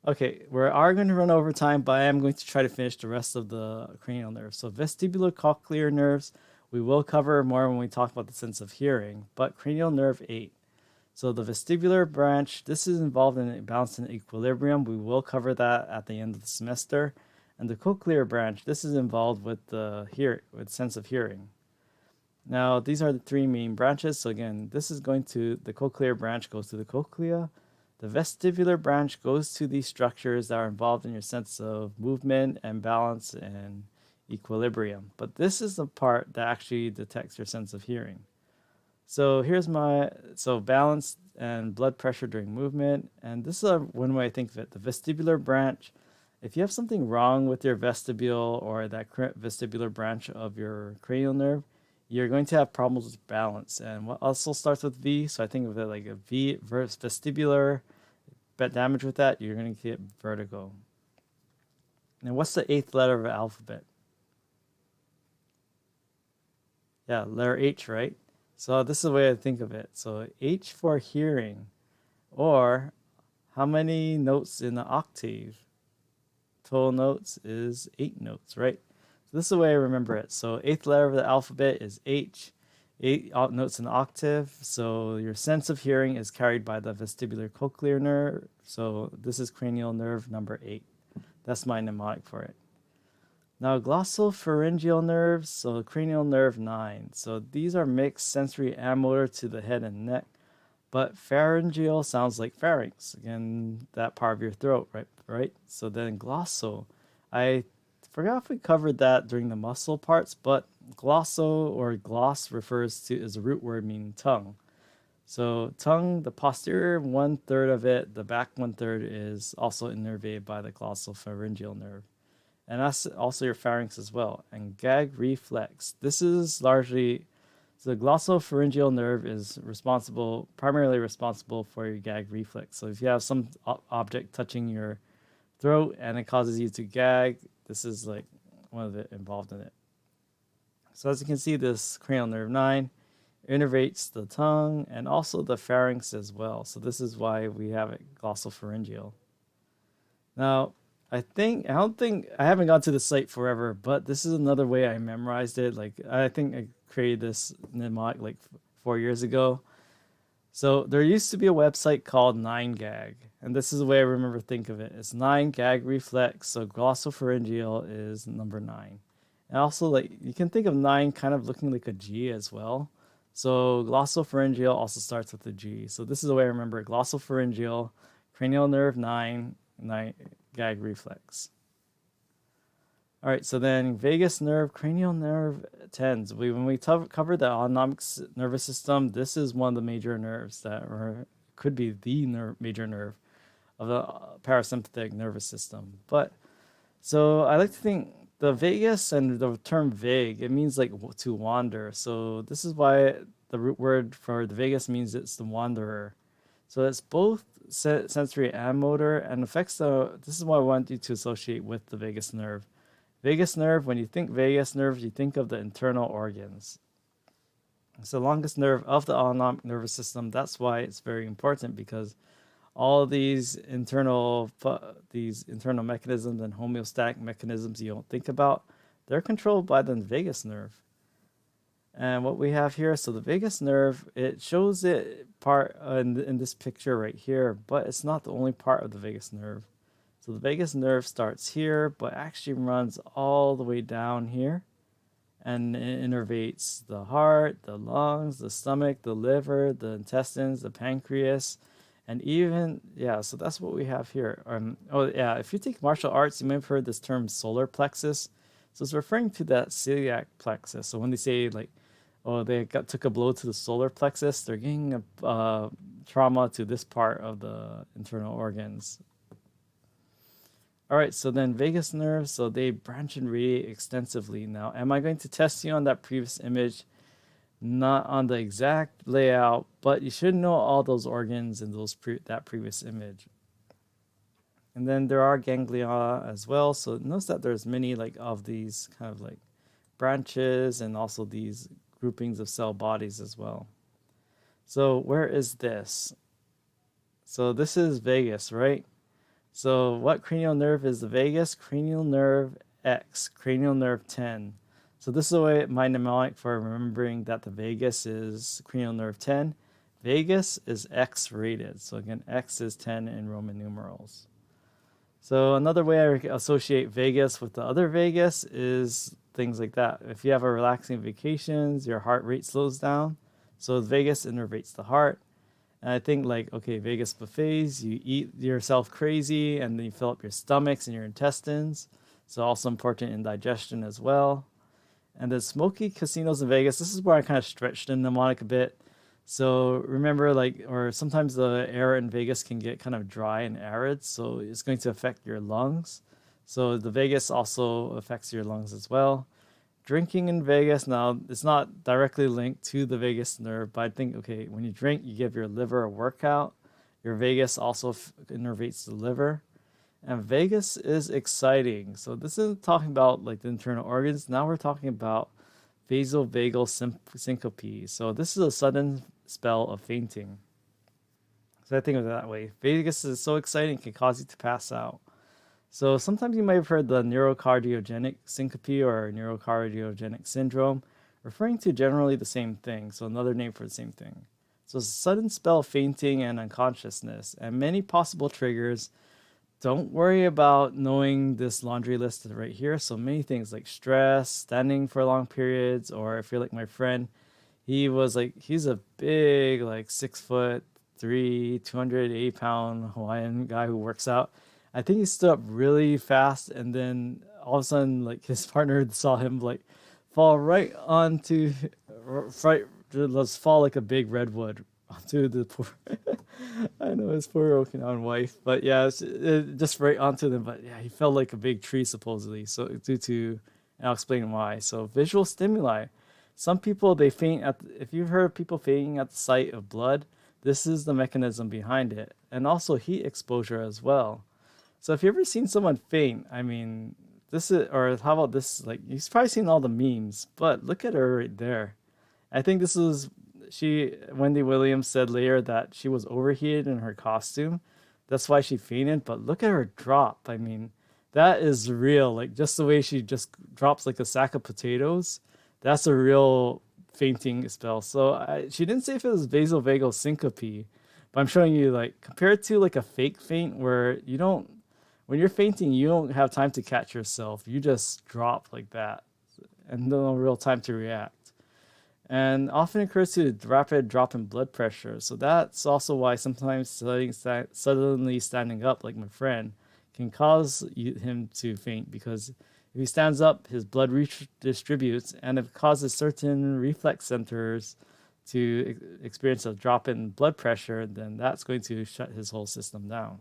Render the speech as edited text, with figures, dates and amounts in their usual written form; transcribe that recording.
Okay, we are going to run over time, but I am going to try to finish the rest of the cranial nerves. So vestibulocochlear nerves, we will cover more when we talk about the sense of hearing, but cranial nerve 8. So the vestibular branch, this is involved in balance and equilibrium. We will cover that at the end of the semester. And the cochlear branch, this is involved with with sense of hearing. Now, these are the three main branches. So again, the cochlear branch goes to the cochlea. The vestibular branch goes to these structures that are involved in your sense of movement and balance and equilibrium. But this is the part that actually detects your sense of hearing. So balance and blood pressure during movement. And this is one way I think of it. The vestibular branch, if you have something wrong with your vestibule or that vestibular branch of your cranial nerve, you're going to have problems with balance. And what also starts with V, so I think of it like a V versus vestibular damage with that, you're going to get vertigo. And what's the eighth letter of the alphabet? Yeah, letter H, right? So this is the way I think of it. So H for hearing, or how many notes in the octave? Total notes is 8 notes, right? So this is the way I remember it. So eighth letter of the alphabet is H, 8 notes in the octave. So your sense of hearing is carried by the vestibulocochlear nerve. So this is cranial nerve number 8. That's my mnemonic for it. Now, glossopharyngeal nerves, so cranial nerve 9. So these are mixed sensory and motor to the head and neck, but pharyngeal sounds like pharynx, again, that part of your throat, right? Right. So then glosso, I forgot if we covered that during the muscle parts, but glosso or gloss refers to is a root word meaning tongue. So tongue, the posterior 1/3 of it, the back 1/3 is also innervated by the glossopharyngeal nerve. And that's also your pharynx as well. And gag reflex. This is largely the glossopharyngeal nerve is primarily responsible for your gag reflex. So if you have some object touching your throat and it causes you to gag, this is like one of the involved in it. So as you can see, this cranial nerve 9 innervates the tongue and also the pharynx as well. So this is why we have it glossopharyngeal. Now, I haven't gone to the site forever, but this is another way I memorized it. Like I think I created this mnemonic like 4 years ago. So there used to be a website called 9gag, and this is the way I remember think of it. It's 9gag reflex, so glossopharyngeal is number 9. And also like you can think of 9 kind of looking like a G as well. So glossopharyngeal also starts with a G. So this is the way I remember it. Glossopharyngeal, cranial nerve 9, 9 gag reflex. All right, so then vagus nerve, cranial nerve 10s. When we covered the autonomic nervous system, this is one of the major nerves could be the major nerve of the parasympathetic nervous system. But so I like to think the vagus and the term vague, it means like to wander. So this is why the root word for the vagus means it's the wanderer. So it's both sensory and motor and affects this is why I want you to associate with the vagus nerve. Vagus nerve, when you think vagus nerve, you think of the internal organs. It's the longest nerve of the autonomic nervous system. That's why it's very important because all these internal mechanisms and homeostatic mechanisms you don't think about, they're controlled by the vagus nerve. And what we have here, so the vagus nerve, it shows it part in this picture right here, but it's not the only part of the vagus nerve. So the vagus nerve starts here, but actually runs all the way down here and it innervates the heart, the lungs, the stomach, the liver, the intestines, the pancreas, and even, yeah, so that's what we have here. If you take martial arts, you may have heard this term solar plexus. So it's referring to that celiac plexus. So when they say like, oh, took a blow to the solar plexus, they're getting a trauma to this part of the internal organs. All right, so then vagus nerves, so they branch and radiate extensively. Now, am I going to test you on that previous image? Not on the exact layout, but you should know all those organs in that previous image. And then there are ganglia as well. So notice that there's many like of these kind of like branches and also these groupings of cell bodies as well. So where is this? So this is vagus, right? So what cranial nerve is the vagus? Cranial nerve X, cranial nerve 10. So this is my mnemonic for remembering that the vagus is cranial nerve 10. Vagus is X rated. So again, X is 10 in Roman numerals. So another way I associate vagus with the other vagus is things like that. If you have a relaxing vacations, your heart rate slows down. So the vagus innervates the heart. And I think like, okay, Vegas buffets, you eat yourself crazy and then you fill up your stomachs and your intestines. So also important in digestion as well. And then smoky casinos in Vegas, this is where I kind of stretched the mnemonic a bit. So remember, like, or sometimes the air in Vegas can get kind of dry and arid, so it's going to affect your lungs. So the Vegas also affects your lungs as well. Drinking in Vegas, now it's not directly linked to the vagus nerve, but I think, okay, when you drink, you give your liver a workout. Your Vegas also innervates the liver. And Vegas is exciting. So this isn't talking about like the internal organs. Now we're talking about vasovagal syncope. So this is a sudden spell of fainting. So I think of it that way. Vegas is so exciting, it can cause you to pass out. So sometimes you might have heard the neurocardiogenic syncope or neurocardiogenic syndrome, referring to generally the same thing. So another name for the same thing. So it's a sudden spell of fainting and unconsciousness, and many possible triggers. Don't worry about knowing this laundry list right here. So many things like stress, standing for long periods, or if you're like my friend, he's a big, like 6'3", 280-pound Hawaiian guy who works out. I think he stood up really fast, and then all of a sudden, like his partner saw him like fall right onto, right, let's fall like a big redwood onto the poor. I know his poor Okinawan wife, but yeah, just right onto them. But yeah, he fell like a big tree supposedly. So due to, and I'll explain why. So visual stimuli. Some people they faint at. If you've heard of people fainting at the sight of blood, this is the mechanism behind it, and also heat exposure as well. So if you've ever seen someone faint, I mean, this is, or how about this? Like you've probably seen all the memes, but look at her right there. I think this is Wendy Williams said later that she was overheated in her costume. That's why she fainted. But look at her drop. I mean, that is real. Like just the way she just drops like a sack of potatoes. That's a real fainting spell. So she didn't say if it was vasovagal syncope, but I'm showing you like compared to like a fake faint where you don't, when you're fainting, you don't have time to catch yourself. You just drop like that and no real time to react, and often occurs to a rapid drop in blood pressure. So that's also why sometimes suddenly standing up, like my friend, can cause him to faint, because if he stands up, his blood redistributes, and if it causes certain reflex centers to experience a drop in blood pressure, then that's going to shut his whole system down.